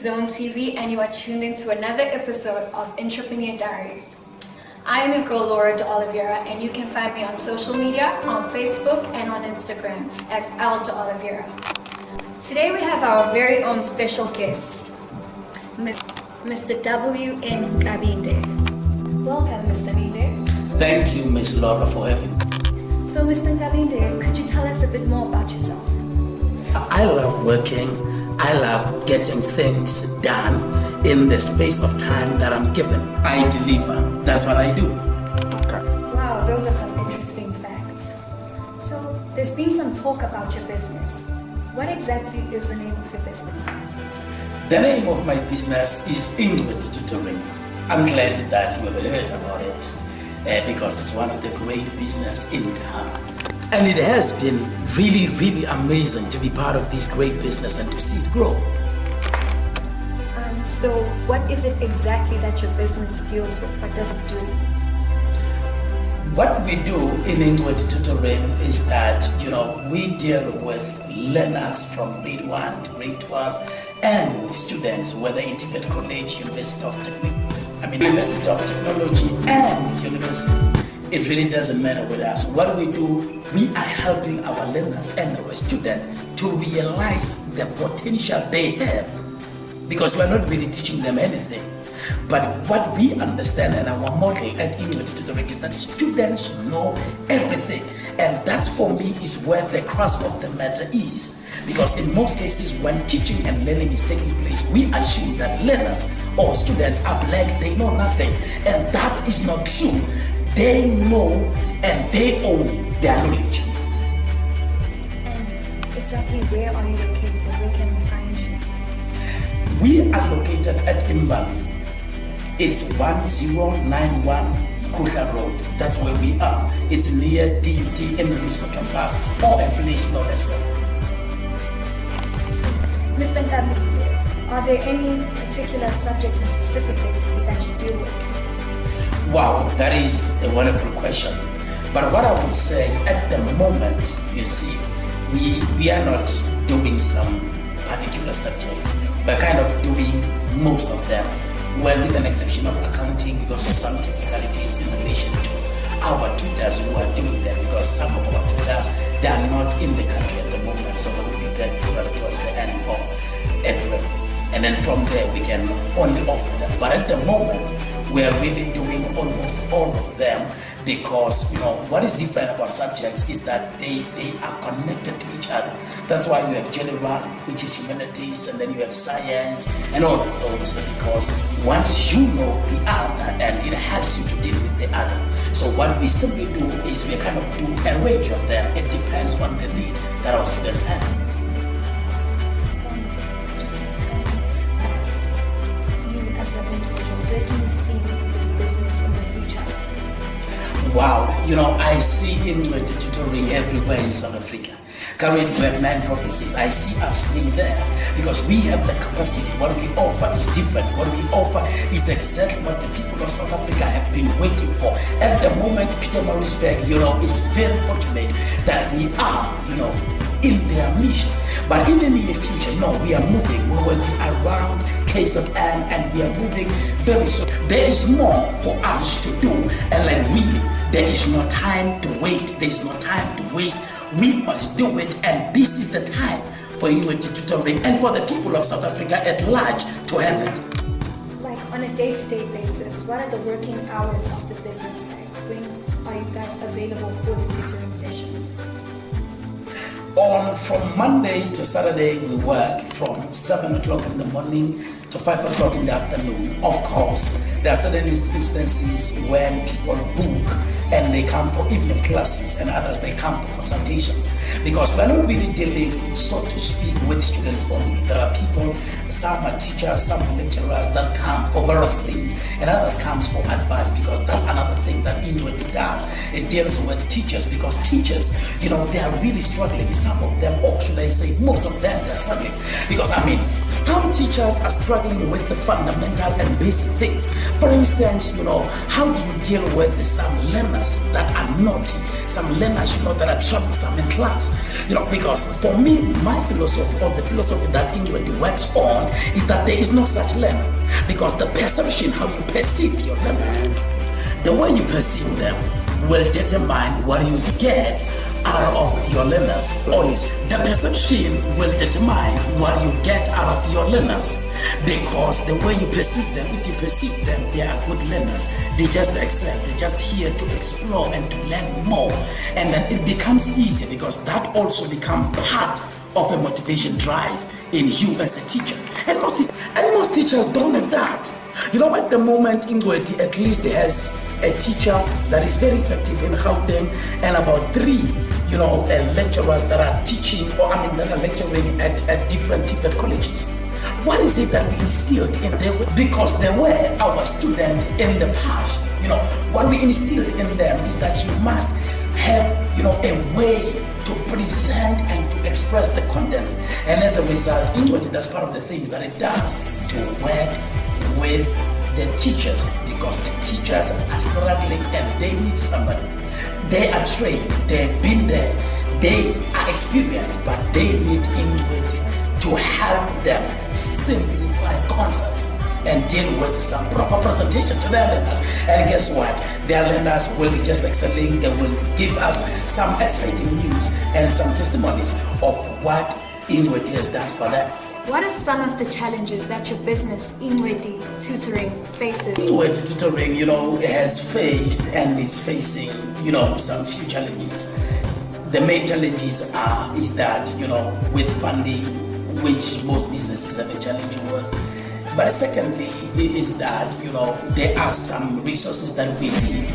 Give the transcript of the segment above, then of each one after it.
Zone TV and you are tuned into another episode of Entrepreneur Diaries. I am your girl Laura de Oliveira and you can find me on social media, on Facebook and on Instagram as Al de Oliveira. Today we have our very own special guest, Mr. W.N. Kabinde. Welcome, Mr. Kabinde. Thank you, Miss Laura, for having me. So, Mr. Kabinde, could you tell us a bit more about yourself? I love working. I love getting things done in the space of time that I'm given. I deliver. That's what I do. Wow, those are some interesting facts. So, there's been some talk about your business. What exactly is the name of your business? The name of my business is Inward Tutoring. I'm glad that you have heard about it because it's one of the great business in town. And it has been really, really amazing to be part of this great business and to see it grow. So what is it exactly that your business deals with? What does it do? What we do in Inward Tutoring is that, we deal with learners from grade 1 to grade 12 and students, whether in Tibet College, University of Technology and university. It really doesn't matter with us. What we do, we are helping our learners and our students to realize the potential they have. Because we're not really teaching them anything. But what we understand and our model at Inward Tutoring is that students know everything. And that for me is where the crux of the matter is. Because in most cases, when teaching and learning is taking place, we assume that learners or students are black, they know nothing. And that is not true. They know and they own their knowledge. And exactly where are you located? Where can we find you? We are located at Imbali. It's 1091 Kuhla Road. That's where we are. It's near DUT Emirates campus or a place known as South. Mr. Kabinde, are there any particular subjects and specifics that you deal with? Wow, that is a wonderful question. But what I would say at the moment, you see, we are not doing some particular subjects. We're kind of doing most of them. Well, with an exception of accounting because of some technicalities in relation to our tutors who are doing that, because some of our tutors, they are not in the country at the moment, so they will be back towards the end of April. And then from there, we can only offer them. But at the moment, we are really doing almost all of them because, what is different about subjects is that they are connected to each other. That's why you have general, which is humanities, and then you have science, and all of those, because once you know the other, and it helps you to deal with the other. So what we simply do is we kind of do a range of them. It depends on the need that our students have. Where do you see this business in the future? Wow, I see Inward Tutoring everywhere in South Africa. Currently, we have 9 provinces. I see us being there because we have the capacity. What we offer is different. What we offer is exactly what the people of South Africa have been waiting for. At the moment, Pietermaritzburg, is very fortunate that we are, in their midst. But in the near future, we are moving. We will be around KZN and we are moving very soon. There is more for us to do. And really, there is no time to wait. There is no time to waste. We must do it. And this is the time for Inward Tutoring and for the people of South Africa at large to have it. Like on a day-to-day basis, what are the working hours of the business like? When are you guys available for the tutoring sessions? From Monday to Saturday, we work from 7 o'clock in the morning to 5 o'clock in the afternoon. Of course, there are certain instances when people book and they come for evening classes and others they come for consultations because we're not really dealing, so to speak, with students only. There are people, some are teachers, some are lecturers that come for various things and others comes for advice because that's another thing that Inward does. It deals with teachers because teachers, they are really struggling. Some of them, or should I say most of them, they are struggling because some teachers are struggling with the fundamental and basic things. For instance, how do you deal with some learners learners that are naughty, some learners, that are troublesome in class. Because for me, my philosophy, or the philosophy that Ingrid works on, is that there is no such learner. Because the perception, how you perceive your learners, the way you perceive them will determine what you get out of your learners. Always, the perception will determine what you get out of your learners. Because the way you perceive them, if you perceive them, they are good learners. They just excel. They're just here to explore and to learn more. And then it becomes easier, because that also becomes part of a motivation drive in you as a teacher. And most teachers don't have that. At the moment, Ingweti at least has a teacher that is very effective in Gauteng, and about 3, lecturers that are teaching, that are lecturing at different colleges. What is it that we instilled in them? Because they were our students in the past. What we instilled in them is that you must have, a way to present and to express the content. And as a result, Ingweti, that's part of the things that it does to work with the teachers, because the teachers are struggling and they need somebody. They are trained, they've been there, they are experienced, but they need Ingweti to help them simplify concepts and deal with some proper presentation to their learners. And guess what? Their learners will be just excelling. They will give us some exciting news and some testimonies of what Ingweti has done for them. What are some of the challenges that your business, Ingweti Tutoring, faces? Ingweti Tutoring, has faced and is facing, some few challenges. The main challenges is that, with funding, which most businesses have a challenge with. But secondly, is that, there are some resources that we need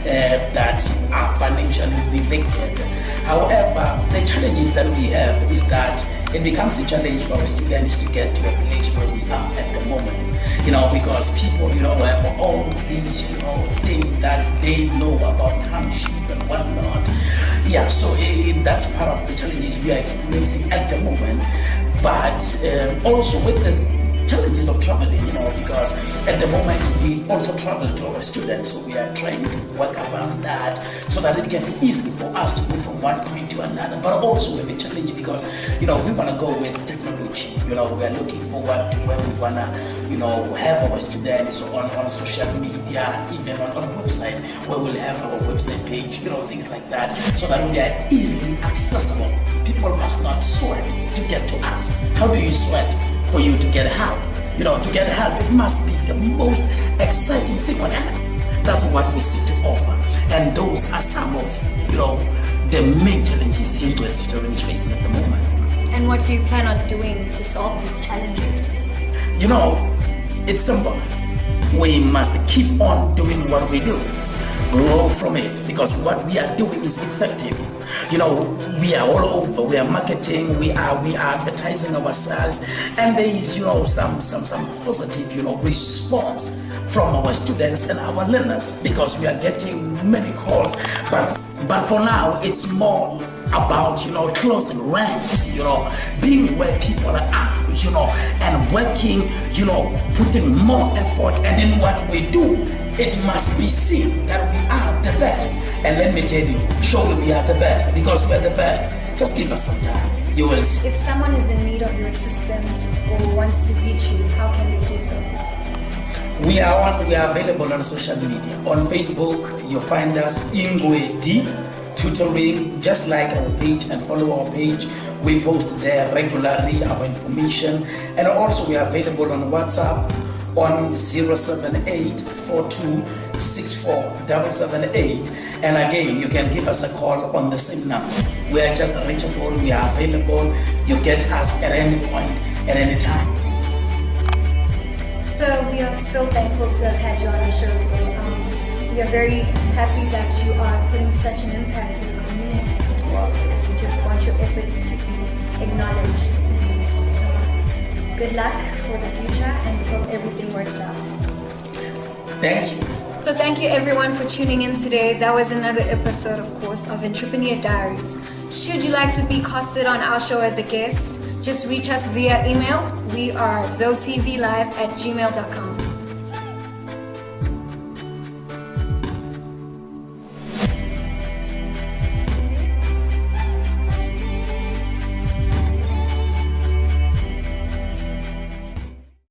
that are financially related. However, the challenges that we have is that it becomes a challenge for students to get to a place where we are at the moment. Because people, have all these, things that they know about township and whatnot. Yeah, so that's part of the challenges we are experiencing at the moment. But also with the challenges of traveling, because at the moment we also travel to our students, so we are trying to work around that so that it can be easy for us to move from one point to another. But also with a challenge because, we want to go with technology. We are looking forward to where we want to, have our students on social media, even on a website where we'll have our website page, things like that, so that we are easily accessible. People must not sweat to get to us. How do you sweat? For you to get help. To get help, it must be the most exciting thing on earth. That's what we seek to offer. And those are some of, the main challenges Ingweti Tutoring is facing at the moment. And what do you plan on doing to solve these challenges? It's simple. We must keep on doing what we do. Grow from it, because what we are doing is effective. We are all over. We are marketing. We are advertising ourselves, and there is some positive response from our students and our learners, because we are getting many calls. But for now, it's more about closing ranks, being where people are, and working, putting more effort. And in what we do, it must be seen that we are the best. And let me tell you, surely we are the best, because we are the best. Just give us some time. You will see. If someone is in need of your assistance or wants to reach you, how can they do so? We are available on social media. On Facebook, you'll find us Ingweti Tutoring. Just like our page and follow our page. We post there regularly our information, and also we are available on WhatsApp on 07842647778. And again, you can give us a call on the same number. We are just reachable, we are available. You get us at any point, at any time. So we are so thankful to have had you on the show today. We are very happy that you are putting such an impact to the community. Wow. We just want your efforts to be acknowledged. Good luck for the future, and we hope everything works out. Thank you. So thank you everyone for tuning in today. That was another episode, of course, of Entrepreneur Diaries. Should you like to be casted on our show as a guest, just reach us via email. We are zotvlive@gmail.com.